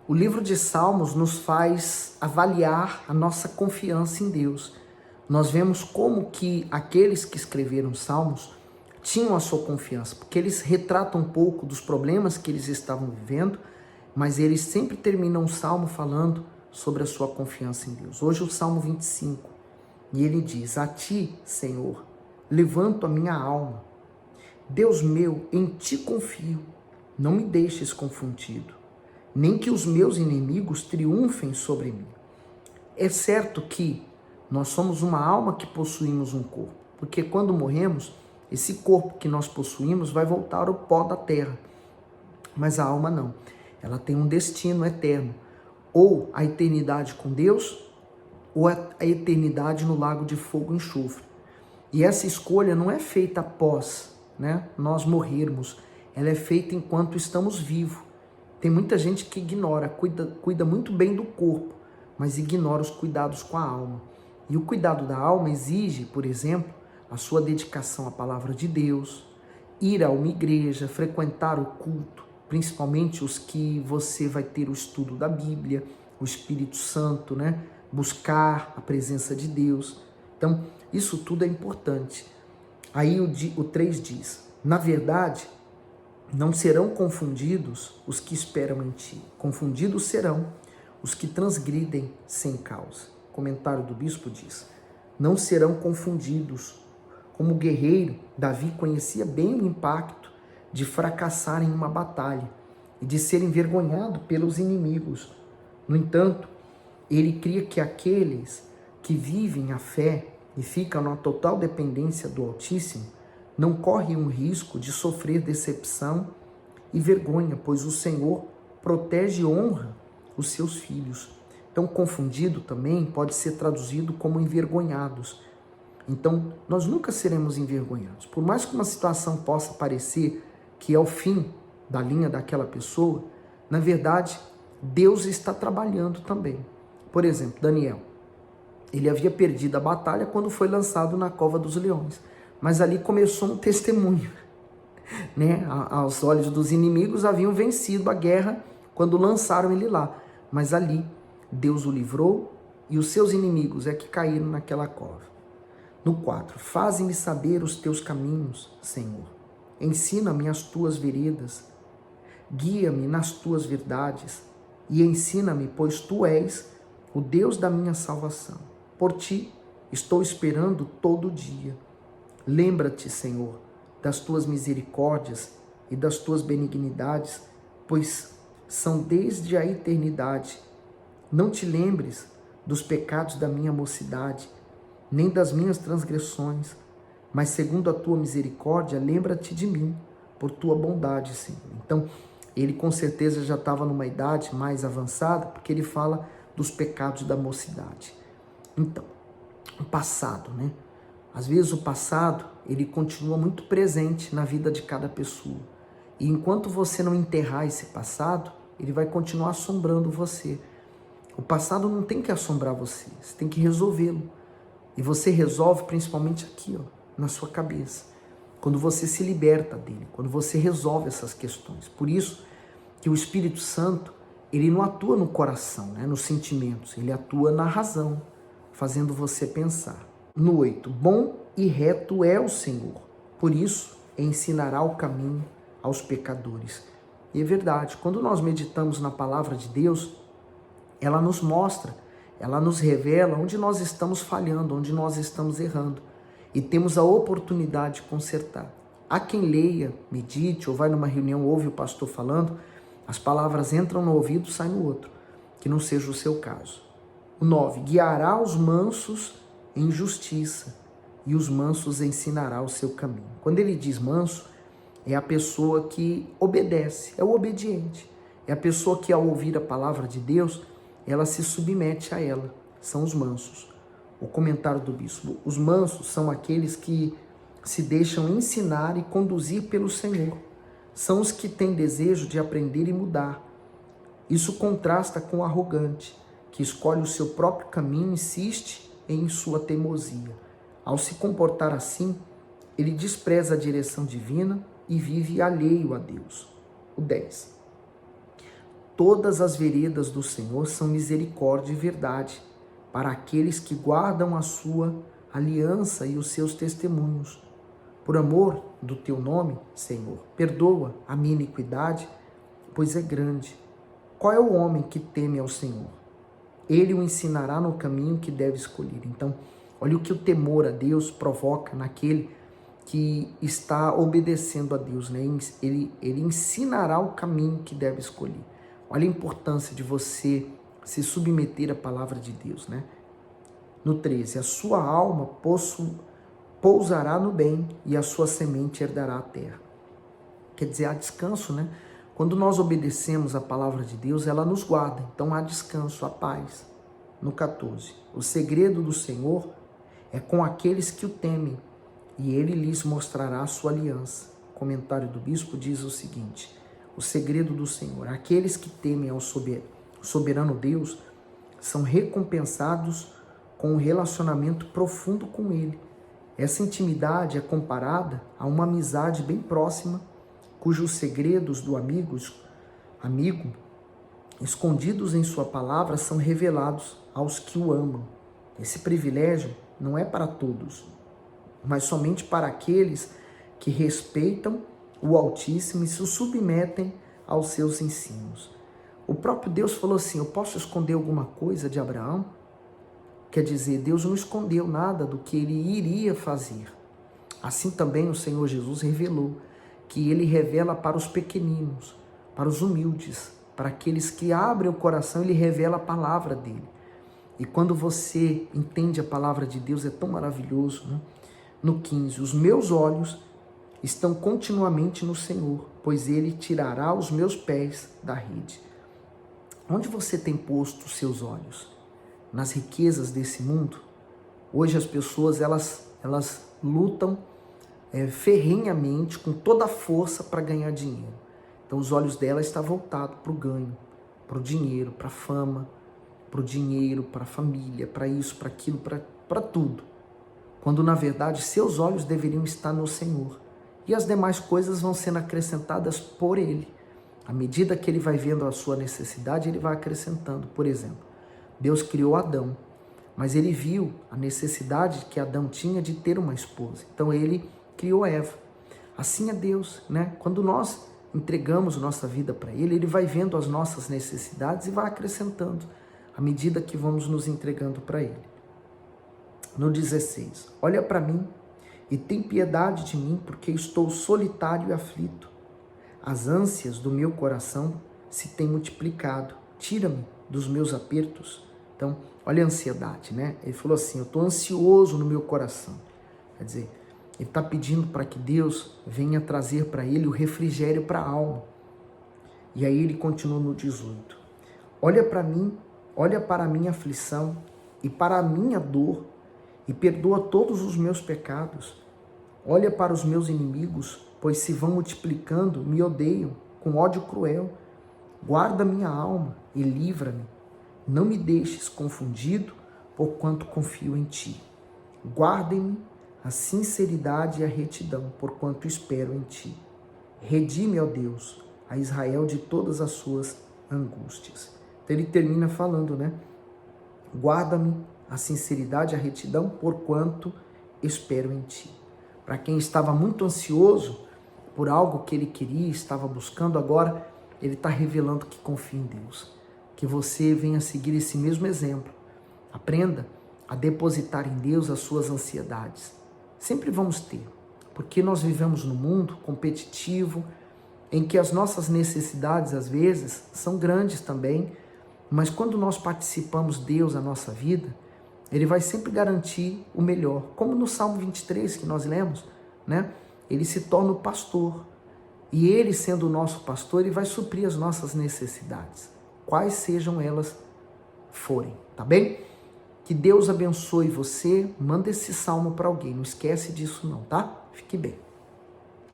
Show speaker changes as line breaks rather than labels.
O livro de Salmos nos faz avaliar a nossa confiança em Deus. Nós vemos como que aqueles que escreveram Salmos tinham a sua confiança, porque eles retratam um pouco dos problemas que eles estavam vivendo, mas eles sempre terminam o Salmo falando sobre a sua confiança em Deus. Hoje o Salmo 25, e ele diz: a ti, Senhor, levanto a minha alma. Deus meu, em ti confio, não me deixes confundido, nem que os meus inimigos triunfem sobre mim. É certo que nós somos uma alma que possuímos um corpo, porque quando morremos, esse corpo que nós possuímos vai voltar ao pó da terra. Mas a alma não. Ela tem um destino eterno. Ou a eternidade com Deus, ou a eternidade no lago de fogo e enxofre. E essa escolha não é feita após nós morrermos. Ela é feita enquanto estamos vivos. Tem muita gente que ignora, cuida muito bem do corpo, mas ignora os cuidados com a alma. E o cuidado da alma exige, por exemplo, a sua dedicação à palavra de Deus, ir a uma igreja, frequentar o culto, principalmente os que você vai ter o estudo da Bíblia, o Espírito Santo, buscar a presença de Deus. Então, isso tudo é importante. Aí o 3 diz: na verdade, não serão confundidos os que esperam em ti. Confundidos serão os que transgridem sem causa. O comentário do bispo diz: não serão confundidos. Como guerreiro, Davi conhecia bem o impacto de fracassar em uma batalha e de ser envergonhado pelos inimigos. No entanto, ele cria que aqueles que vivem a fé e ficam na total dependência do Altíssimo não correm um risco de sofrer decepção e vergonha, pois o Senhor protege e honra os seus filhos. Então, confundido também pode ser traduzido como envergonhados. Então, nós nunca seremos envergonhados. Por mais que uma situação possa parecer que é o fim da linha daquela pessoa, na verdade, Deus está trabalhando também. Por exemplo, Daniel. Ele havia perdido a batalha quando foi lançado na cova dos leões. Mas ali começou um testemunho. Aos olhos dos inimigos haviam vencido a guerra quando lançaram ele lá. Mas ali, Deus o livrou e os seus inimigos é que caíram naquela cova. No 4, faze-me saber os teus caminhos, Senhor. Ensina-me as tuas veredas. Guia-me nas tuas verdades e ensina-me, pois tu és o Deus da minha salvação. Por ti estou esperando todo dia. Lembra-te, Senhor, das tuas misericórdias e das tuas benignidades, pois são desde a eternidade. Não te lembres dos pecados da minha mocidade, nem das minhas transgressões, mas segundo a tua misericórdia, lembra-te de mim, por tua bondade, Senhor. Então, ele com certeza já estava numa idade mais avançada, porque ele fala dos pecados da mocidade. Então, o passado, Às vezes o passado, ele continua muito presente na vida de cada pessoa. E enquanto você não enterrar esse passado, ele vai continuar assombrando você. O passado não tem que assombrar você tem que resolvê-lo. E você resolve principalmente aqui, na sua cabeça. Quando você se liberta dele, quando você resolve essas questões. Por isso que o Espírito Santo, ele não atua no coração, nos sentimentos, ele atua na razão, fazendo você pensar. No 8, bom e reto é o Senhor, por isso ensinará o caminho aos pecadores. E é verdade, quando nós meditamos na palavra de Deus, ela nos mostra, ela nos revela onde nós estamos falhando, onde nós estamos errando. E temos a oportunidade de consertar. Há quem leia, medite, ou vai numa reunião, ouve o pastor falando, as palavras entram no ouvido, saem no outro. Que não seja o seu caso. O 9, guiará os mansos em justiça, e os mansos ensinará o seu caminho. Quando ele diz manso, é a pessoa que obedece, é o obediente. É a pessoa que, ao ouvir a palavra de Deus, ela se submete a ela. São os mansos. O comentário do bispo: os mansos são aqueles que se deixam ensinar e conduzir pelo Senhor. São os que têm desejo de aprender e mudar. Isso contrasta com o arrogante, que escolhe o seu próprio caminho e insiste em sua teimosia. Ao se comportar assim, ele despreza a direção divina e vive alheio a Deus. O 10. Todas as veredas do Senhor são misericórdia e verdade para aqueles que guardam a sua aliança e os seus testemunhos. Por amor do teu nome, Senhor, perdoa a minha iniquidade, pois é grande. Qual é o homem que teme ao Senhor? Ele o ensinará no caminho que deve escolher. Então, olha o que o temor a Deus provoca naquele que está obedecendo a Deus, né? Ele ensinará o caminho que deve escolher. Olha a importância de você se submeter à palavra de Deus, né? No 13, a sua alma pousará no bem e a sua semente herdará a terra. Quer dizer, há descanso, né? Quando nós obedecemos a palavra de Deus, ela nos guarda. Então há descanso, há paz. No 14, o segredo do Senhor é com aqueles que o temem, e ele lhes mostrará a sua aliança. O comentário do bispo diz o seguinte: o segredo do Senhor, aqueles que temem ao soberano Deus, são recompensados com um relacionamento profundo com ele. Essa intimidade é comparada a uma amizade bem próxima, cujos segredos do amigo, escondidos em sua palavra, são revelados aos que o amam. Esse privilégio não é para todos, mas somente para aqueles que respeitam o Altíssimo e se submetem aos seus ensinos. O próprio Deus falou assim: eu posso esconder alguma coisa de Abraão? Quer dizer, Deus não escondeu nada do que ele iria fazer. Assim também o Senhor Jesus revelou que ele revela para os pequeninos, para os humildes, para aqueles que abrem o coração, ele revela a palavra dele. E quando você entende a palavra de Deus, é tão maravilhoso, né? No 15, os meus olhos estão continuamente no Senhor, pois ele tirará os meus pés da rede. Onde você tem posto os seus olhos? Nas riquezas desse mundo? Hoje as pessoas, elas lutam ferrenhamente, com toda a força para ganhar dinheiro. Então os olhos dela estão voltados para o ganho, para o dinheiro, para a fama, para o dinheiro, para a família, para isso, para aquilo, para tudo. Quando na verdade seus olhos deveriam estar no Senhor. E as demais coisas vão sendo acrescentadas por Ele. À medida que Ele vai vendo a sua necessidade, Ele vai acrescentando. Por exemplo, Deus criou Adão, mas Ele viu a necessidade que Adão tinha de ter uma esposa. Então Ele criou Eva. Assim é Deus, né? Quando nós entregamos nossa vida para Ele, Ele vai vendo as nossas necessidades e vai acrescentando à medida que vamos nos entregando para Ele. No 16, olha para mim e tem piedade de mim, porque estou solitário e aflito. As ânsias do meu coração se têm multiplicado. Tira-me dos meus apertos. Então, olha a ansiedade, né? Ele falou assim: eu estou ansioso no meu coração. Quer dizer, ele está pedindo para que Deus venha trazer para ele o refrigério para a alma. E aí ele continua no 18. Olha para mim, olha para a minha aflição e para a minha dor, e perdoa todos os meus pecados. Olha para os meus inimigos, pois se vão multiplicando, me odeiam com ódio cruel. Guarda minha alma e livra-me. Não me deixes confundido, porquanto confio em ti. Guardem-me a sinceridade e a retidão, porquanto espero em ti. Redime, ó Deus, a Israel de todas as suas angústias. Então ele termina falando, né? Guarda-me a sinceridade e a retidão, porquanto espero em ti. Para quem estava muito ansioso por algo que ele queria, estava buscando, agora ele está revelando que confia em Deus. Que você venha seguir esse mesmo exemplo. Aprenda a depositar em Deus as suas ansiedades. Sempre vamos ter, porque nós vivemos num mundo competitivo, em que as nossas necessidades, às vezes, são grandes também, mas quando nós participamos de Deus na nossa vida, Ele vai sempre garantir o melhor. Como no Salmo 23 que nós lemos, né? Ele se torna o pastor. E Ele, sendo o nosso pastor, Ele vai suprir as nossas necessidades, quais sejam elas forem, tá bem? Que Deus abençoe você. Manda esse salmo para alguém, não esquece disso não, tá? Fique bem.